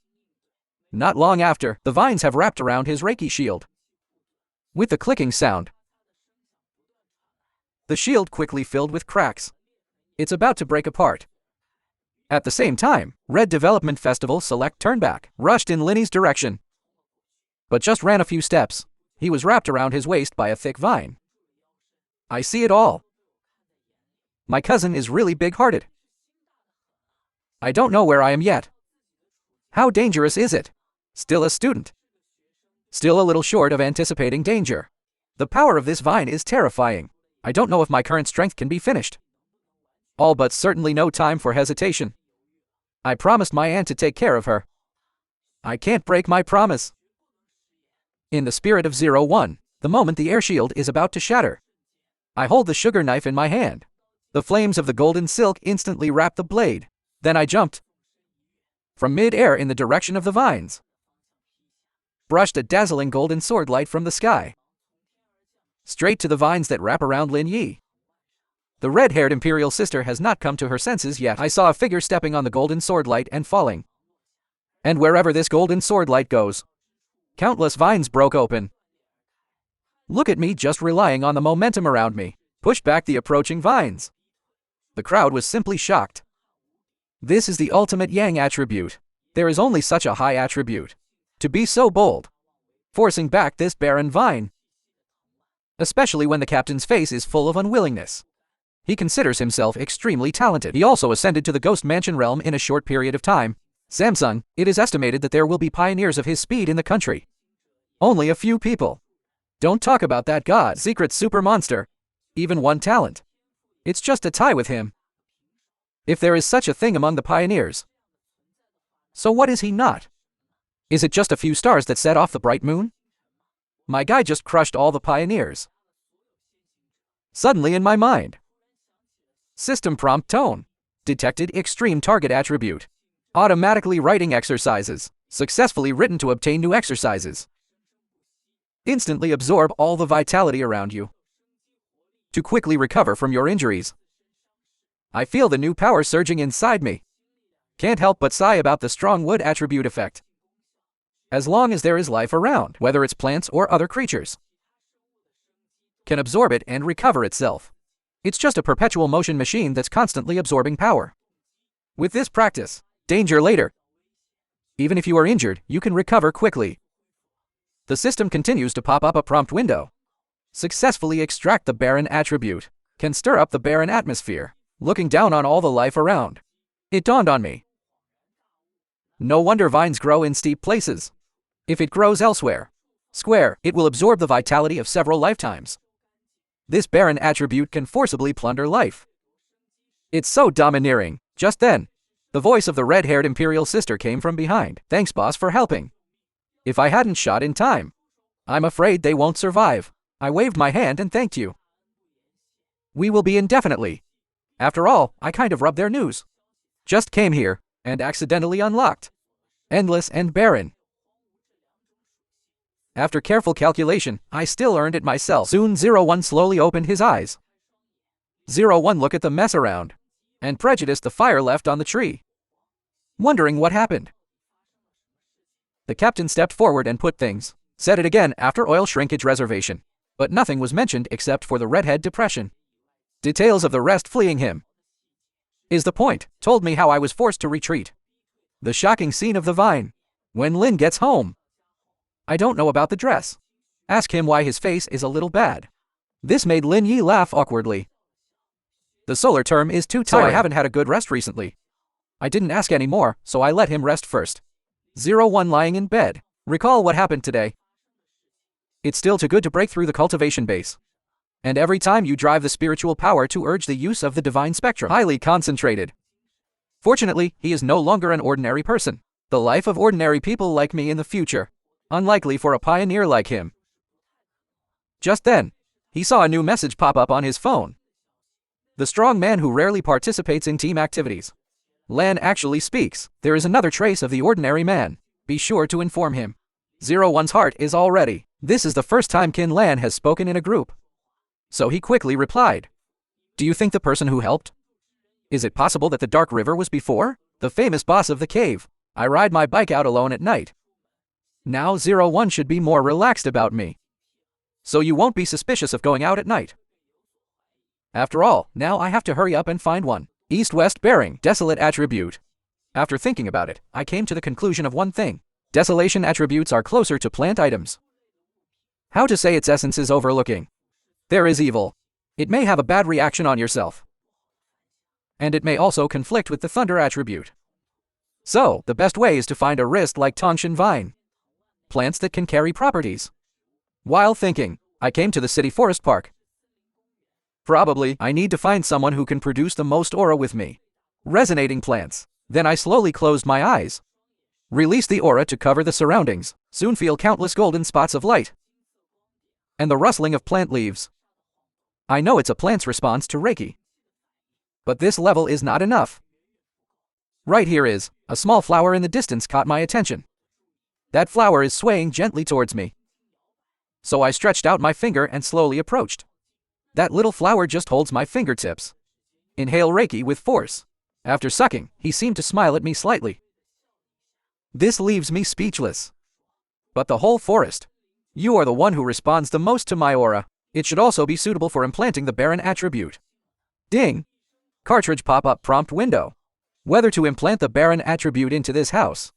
Not long after, the vines have wrapped around his Reiki shield. With the clicking sound, the shield quickly filled with cracks. It's about to break apart. At the same time, Red Development Festival Select Turnback rushed in Linny's direction. But just ran a few steps. He was wrapped around his waist by a thick vine. I see it all. My cousin is really big-hearted. I don't know where I am yet. How dangerous is it? Still a student. Still a little short of anticipating danger. The power of this vine is terrifying. I don't know if my current strength can be finished. All but certainly no time for hesitation. I promised my aunt to take care of her. I can't break my promise. In the spirit of 0-1, the moment the air shield is about to shatter, I hold the sugar knife in my hand. The flames of the golden silk instantly wrap the blade. Then I jumped from mid-air in the direction of the vines. Brushed a dazzling golden sword light from the sky. Straight to the vines that wrap around Lin Yi. The red-haired imperial sister has not come to her senses yet. I saw a figure stepping on the golden sword light and falling. And wherever this golden sword light goes, countless vines broke open. Look at me just relying on the momentum around me. Pushed back the approaching vines. The crowd was simply shocked. This is the ultimate Yang attribute. There is only such a high attribute. To be so bold. Forcing back this barren vine. Especially when the captain's face is full of unwillingness. He considers himself extremely talented. He also ascended to the Ghost Mansion realm in a short period of time. Samsung, it is estimated that there will be pioneers of his speed in the country. Only a few people. Don't talk about that god, secret super monster. Even one talent. It's just a tie with him. If there is such a thing among the pioneers. So what is he not? Is it just a few stars that set off the bright moon? My guy just crushed all the pioneers. Suddenly in my mind. System prompt tone. Detected extreme target attribute. Automatically writing exercises. Successfully written to obtain new exercises. Instantly absorb all the vitality around you. To quickly recover from your injuries. I feel the new power surging inside me. Can't help but sigh about the strong wood attribute effect. As long as there is life around, whether it's plants or other creatures, can absorb it and recover itself. It's just a perpetual motion machine that's constantly absorbing power. With this practice, danger later. Even if you are injured, you can recover quickly. The system continues to pop up a prompt window. Successfully extract the barren attribute. Can stir up the barren atmosphere. Looking down on all the life around. It dawned on me. No wonder vines grow in steep places. If it grows elsewhere, square, it will absorb the vitality of several lifetimes. This barren attribute can forcibly plunder life. It's so domineering. Just then, the voice of the red-haired imperial sister came from behind. Thanks, boss, for helping. If I hadn't shot in time, I'm afraid they won't survive. I waved my hand and thanked you. We will be indefinitely. After all, I kind of rubbed their news. Just came here, and accidentally unlocked. Endless and barren. After careful calculation, I still earned it myself. Soon 01 slowly opened his eyes. 01 look at the mess around, and prejudiced the fire left on the tree. Wondering what happened. The captain stepped forward and put things. Said it again after oil shrinkage reservation. but nothing was mentioned except for the redhead depression. Details of the rest fleeing him is the point, told me how I was forced to retreat. The shocking scene of the vine. When Lin gets home. I don't know about the dress. Ask him why his face is a little bad. This made Lin Yi laugh awkwardly. The solar term is too tiring. So I haven't had a good rest recently. I didn't ask any more, so I let him rest first. 01 lying in bed. Recall what happened today. It's still too good to break through the cultivation base. And every time you drive the spiritual power to urge the use of the divine spectrum. Highly concentrated. Fortunately, he is no longer an ordinary person. The life of ordinary people like me in the future. Unlikely for a pioneer like him. Just then, he saw a new message pop up on his phone. The strong man who rarely participates in team activities. Lan actually speaks. There is another trace of the ordinary man. Be sure to inform him. 01's heart is all ready. This is the first time Kin Lan has spoken in a group. So he quickly replied. Do you think the person who helped? Is it possible that the Dark River was before? The famous boss of the cave. I ride my bike out alone at night. Now 01 should be more relaxed about me. So you won't be suspicious of going out at night. After all, now I have to hurry up and find one. East-west bearing, desolate attribute. After thinking about it, I came to the conclusion of one thing. Desolation attributes are closer to plant items. How to say its essence is overlooking. There is evil. It may have a bad reaction on yourself. And it may also conflict with the thunder attribute. So, the best way is to find a wrist like Tongshan vine. Plants that can carry properties. While thinking, I came to the city forest park. Probably, I need to find someone who can produce the most aura with me. Resonating plants. Then I slowly closed my eyes. Release the aura to cover the surroundings. Soon feel countless golden spots of light. And the rustling of plant leaves. I know it's a plant's response to Reiki. But this level is not enough. Right here is, a small flower in the distance caught my attention. That flower is swaying gently towards me. So I stretched out my finger and slowly approached. That little flower just holds my fingertips. Inhale Reiki with force. After sucking, he seemed to smile at me slightly. This leaves me speechless. But the whole forest. You are the one who responds the most to my aura. It should also be suitable for implanting the Baron attribute. Ding! Cartridge pop-up prompt window. Whether to implant the Baron attribute into this house.